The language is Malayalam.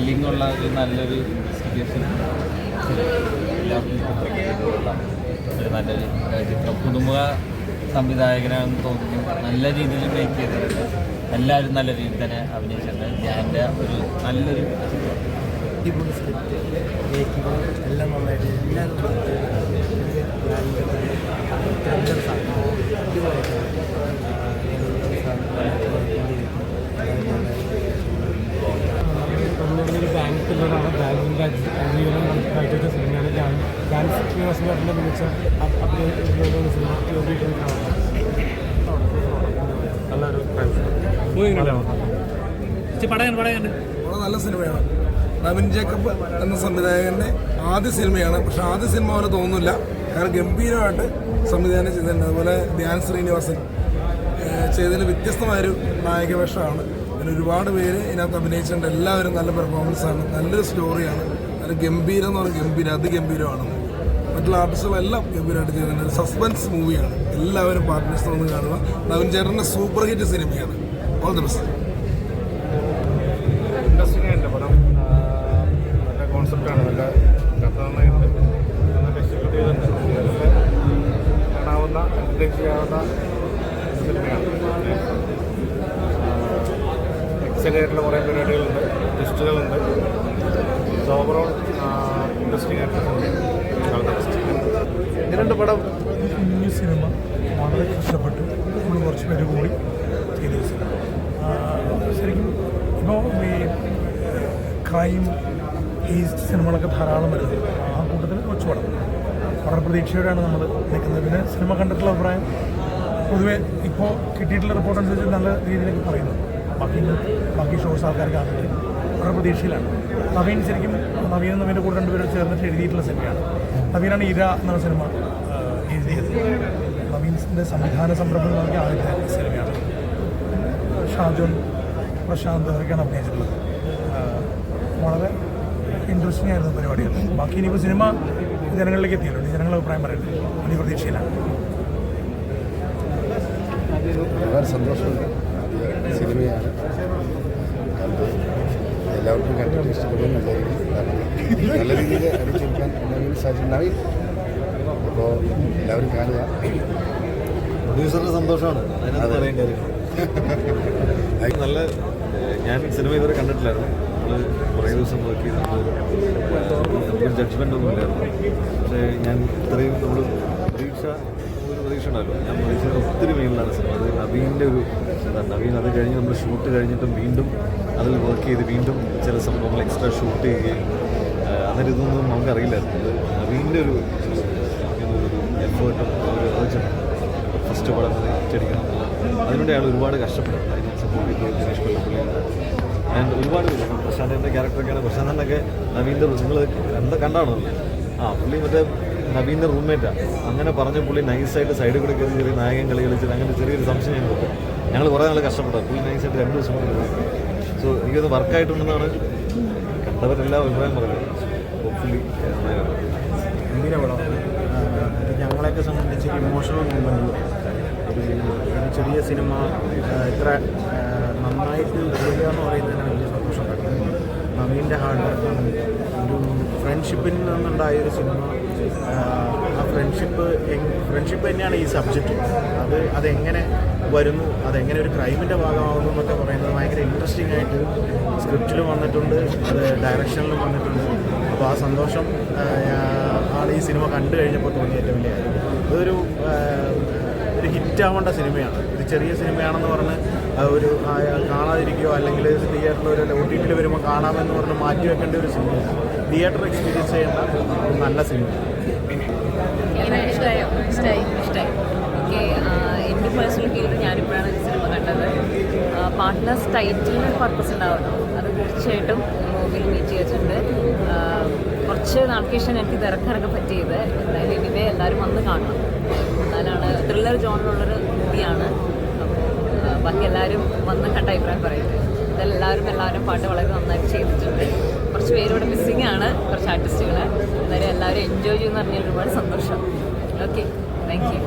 ത്രില്ലിംഗ് ഉള്ള ഒരു നല്ലൊരു സീരിയസ് എല്ലാവർക്കും ഒരു നല്ലൊരു ചിത്രം. പുതുമുഖ സംവിധായകനാണെന്ന് തോന്നുന്നു. നല്ല രീതിയിൽ മേക്ക് ചെയ്തിട്ടുണ്ട്. എല്ലാവരും നല്ല രീതിയിൽ തന്നെ അഭിനയിച്ചിട്ടുണ്ട്. ധ്യാൻ്റെ ഒരു നല്ലൊരു അടിപൊളി സ്ക്രിപ്റ്റ് മേക്കിങ് എല്ലാം നന്നായിട്ട് എല്ലാവരും ഒരു ബാങ്ക് പില്ലറാണ്. ബാങ്കിൻ്റെ ജീവനം കാഴ്ചവെച്ച സിനിമയാണ് ഡാൻസ് ശ്രീനിവാസന്റെ മികച്ച നല്ല സിനിമയാണ്. നവീൻ ജേക്കബ് എന്ന സംവിധായകൻ്റെ ആദ്യ സിനിമയാണ്. പക്ഷെ ആദ്യ സിനിമ പോലെ തോന്നുന്നില്ല. കാരണം ഗംഭീരമായിട്ട് സംവിധാനം ചെയ്തിട്ടുണ്ട്. അതുപോലെ ധ്യാൻ ശ്രീനിവാസൻ ചെയ്തതിൽ വ്യത്യസ്തമായൊരു നായകവേഷമാണ്. പിന്നെ ഒരുപാട് പേര് ഇതിനകത്ത് അഭിനയിച്ചിട്ടുണ്ട്. എല്ലാവരും നല്ല പെർഫോമൻസാണ്. നല്ലൊരു സ്റ്റോറിയാണ്. നല്ല ഗംഭീരം എന്ന് പറഞ്ഞാൽ ഗംഭീരം, അതിഗംഭീരമാണ്. മറ്റുള്ള ആർട്ടിസ്റ്റുകളെല്ലാം ഗംഭീരമായിട്ട് ചെയ്തിട്ടുണ്ട്. ഒരു സസ്പെൻസ് മൂവിയാണ്. എല്ലാവരും പാർട്ട്നേഴ്സ് വന്ന് കാണുക. നവീൻ ചേട്ടൻ്റെ സൂപ്പർ ഹിറ്റ് സിനിമയാണ്. All the best. ഇൻട്രസ്റ്റിംഗ് ആയിട്ട് പടം. നല്ല കോൺസെപ്റ്റാണ്. നല്ല കഥ നന്നായിട്ട് നല്ല എക്സിക്യൂട്ട് ചെയ്തിട്ടുണ്ട്. കാണാവുന്ന എൻ്റർടൈൻ ചെയ്യാവുന്ന സിനിമയാണ്. എക്സൈറ്റ് ആയിട്ടുള്ള കുറേ പരിപാടികളുണ്ട്, ട്വിസ്റ്റുകളുണ്ട്. ഓവറോൾ ഇൻട്രസ്റ്റിംഗ് ആയിട്ടുള്ള ഇതിനുണ്ട് പടം. ഈ സിനിമ വളരെ ഇഷ്ടപ്പെട്ടു. നമ്മൾ കുറച്ച് പേര് കൂടി ചെയ്തൊരു സിനിമ. ശരിക്കും ഇപ്പോൾ ഈ ക്രൈം ഈ സിനിമകളൊക്കെ ധാരാളം വരുന്നത്. ആ കൂട്ടത്തിൽ കൊച്ചു പടം വളരെ പ്രതീക്ഷയോടെയാണ് നമ്മൾ നിൽക്കുന്നത്. പിന്നെ സിനിമ കണ്ടിട്ടുള്ള അഭിപ്രായം പൊതുവെ ഇപ്പോൾ കിട്ടിയിട്ടുള്ള റിപ്പോർട്ട് അനുസരിച്ച് നല്ല രീതിയിലേക്ക് പറയുന്നു. ബാക്കി ഷോസ് ആൾക്കാർ കാണുന്നത് വളരെ പ്രതീക്ഷയിലാണ്. നവീൻ ശരിക്കും നവീൻ്റെ കൂടെ രണ്ടുപേരും ചേർന്നിട്ട് എഴുതിയിട്ടുള്ള സിനിമയാണ്. നവീനാണ് ഇര എന്ന സിനിമ എഴുതിയത്. നവീൻ്റെ സംവിധാന സംരംഭം നൽകിയ ആദ്യത്തെ സിനിമയാണ്. ഷാജോൻ, പ്രശാന്ത് അവരൊക്കെയാണ് അഭിനയിച്ചിട്ടുള്ളത്. വളരെ ഇൻട്രസ്റ്റിംഗ് ആയിരുന്നു പരിപാടികൾ. ബാക്കി ഇനിയിപ്പോൾ സിനിമ ജനങ്ങളിലേക്ക് എത്തിയിട്ടുണ്ട്. ജനങ്ങളുടെ അഭിപ്രായം പറയുന്നത് വലിയ പ്രതീക്ഷയിലാണ്. വളരെ സന്തോഷമുണ്ട്. സിനിമയാണ് കണ്ട് എല്ലാവർക്കും കണ്ടിട്ട് ഇഷ്ടപ്പെടുമെന്ന് വിചാരിക്കും. നല്ല രീതിയിൽ അടിച്ചെടുക്കാൻ നവീൻ സാധിച്ചു. നവീൻ അപ്പോൾ എല്ലാവരും കാണുക. പ്രൊഡ്യൂസറിന് സന്തോഷമാണ്. അതിനകത്ത് പറയാൻ കാര്യം നല്ല. ഞാൻ സിനിമ ഇതുവരെ കണ്ടിട്ടില്ലായിരുന്നു. നമ്മൾ കുറേ ദിവസം നോക്കി നമുക്കൊരു ജഡ്ജ്മെൻ്റ് ഒന്നും ഇല്ലായിരുന്നു. പക്ഷേ ഞാൻ ഇത്രയും നമ്മൾ പ്രതീക്ഷ ഉണ്ടല്ലോ. ഞാൻ പ്രതീക്ഷിച്ച ഒത്തിരി മേലിലാണ് സിനിമ. അത് നവീൻ്റെ ഒരു നവീൻ അത് കഴിഞ്ഞ് നമ്മൾ ഷൂട്ട് കഴിഞ്ഞിട്ടും വീണ്ടും അതിൽ വർക്ക് ചെയ്ത് വീണ്ടും ചില സംഭവങ്ങൾ എക്സ്ട്രാ ഷൂട്ട് ചെയ്യുകയും അന്നേരം ഇതൊന്നും നമുക്കറിയില്ലായിരുന്നു. അത് നവീൻ്റെ ഒരു എഫേർട്ടും ഒരു ഏർജും ഫസ്റ്റ് പടം അച്ചടിക്കണം അതിനുവേണ്ടി അയാൾ ഒരുപാട് കഷ്ടപ്പെടും. അതിനെ സപ്പോർട്ട് ചെയ്ത് ദിനേഷ് കൊല്ലപ്പള്ളി ആൻഡ് ഒരുപാട് പേര്. പ്രശാന്തിൻ്റെ ക്യാരക്ടറൊക്കെയാണ്. പ്രശാന്തനൊക്കെ നവീൻ്റെ നിങ്ങൾ എന്താ കണ്ടാണോ പുള്ളി മറ്റേ നവീൻ്റെ റൂംമേറ്റാണ്. അങ്ങനെ പറഞ്ഞ പുള്ളി നൈസായിട്ട് സൈഡിൽ കൂടെ കയറി ചെറിയ നായകൻ കളി കളിച്ചിട്ട് അങ്ങനെ ചെറിയൊരു സംശയം ഞങ്ങൾക്ക്. ഞങ്ങൾ കുറേ നാൾ കഷ്ടപ്പെട്ടത്. പുള്ളി നൈസായിട്ട് 2 ദിവസം കൊണ്ട് കളി. സോ എനിക്കത് വർക്കായിട്ടുണ്ടെന്നാണ് കണ്ടവരെല്ലാം അഭിപ്രായം പറയുന്നത്. ഹോപ്പ്ഫുള്ളി ഗംഭീര പടം. ഞങ്ങളെയൊക്കെ സംബന്ധിച്ച് ഇമോഷണൽ മൂമെൻറ്റ്. ഒരു ചെറിയ സിനിമ ഇത്ര നന്നായിട്ട് വരിക എന്ന് പറയുന്നതിന് വലിയ സന്തോഷം തരുന്നത്. നവീൻ്റെ ഹാർഡ് വർക്കാണ്. ഒരു ഫ്രണ്ട്ഷിപ്പിൽ നിന്നുണ്ടായൊരു സിനിമ. ആ ഫ്രണ്ട്ഷിപ്പ് തന്നെയാണ് ഈ സബ്ജക്റ്റ്. അതെങ്ങനെ വരുന്നു, അതെങ്ങനെ ഒരു ക്രൈമിൻ്റെ ഭാഗമാകുന്നു എന്നൊക്കെ പറയുന്നത് ഭയങ്കര ഇൻട്രസ്റ്റിംഗ് ആയിട്ട് സ്ക്രിപ്റ്റിലും വന്നിട്ടുണ്ട്, അത് ഡയറക്ഷനിലും വന്നിട്ടുണ്ട്. അപ്പോൾ ആ സന്തോഷം ആണ് ഈ സിനിമ കണ്ടു കഴിഞ്ഞപ്പോൾ തോന്നിയ ഏറ്റവും വലിയ കാര്യം. ഇതൊരു ഹിറ്റാവേണ്ട സിനിമയാണ്. ഇത് ചെറിയ സിനിമയാണെന്ന് പറഞ്ഞ് ഒരു കാണാതിരിക്കുകയോ അല്ലെങ്കിൽ തിയേറ്ററിൽ ഒരു OTT വരുമ്പോൾ കാണാമെന്ന് പറഞ്ഞ് മാറ്റി വെക്കേണ്ട ഒരു സിനിമയാണ്. തിയേറ്റർ എക്സ്പീരിയൻസ് ചെയ്യേണ്ട ഒരു നല്ല സിനിമയാണ്. ഇഷ്ടമായി. ഓക്കെ, എൻ്റെ പേഴ്സണൽ ഫീൽഡ് ഞാനിപ്പോഴാണ് ഈ സിനിമ കണ്ടത്. പാർട്ട്നേഴ്സ് ടൈറ്റിലിന് പർപ്പസ് ഉണ്ടാവണം. അത് തീർച്ചയായിട്ടും മൂവിയിൽ മീറ്റ് ചെയ്തിട്ടുണ്ട്. കുറച്ച് നാൾക്ക് ശേഷം എനിക്ക് തിരക്കിറങ്ങാൻ പറ്റിയത്. എന്തായാലും ഇനിവേ എല്ലാവരും വന്ന് കാണണം. എന്നാലാണ് ത്രില്ലർ ജോണിലുള്ളൊരു മൂവിയാണ്. അപ്പോൾ ബാക്കി എല്ലാവരും വന്ന് കണ്ട അഭിപ്രായം പറയുന്നത്. എല്ലാവരും പാട്ട് വളരെ നന്നായിട്ട് ചെയ്തിട്ടുണ്ട്. കുറച്ച് പേരിവിടെ മിസ്സിംഗ് ആണ്, കുറച്ച് ആർട്ടിസ്റ്റുകൾ. എന്തായാലും എല്ലാവരും എൻജോയ് ചെയ്യുമെന്ന് പറഞ്ഞാൽ ഒരുപാട് സന്തോഷം. Okay, thank you.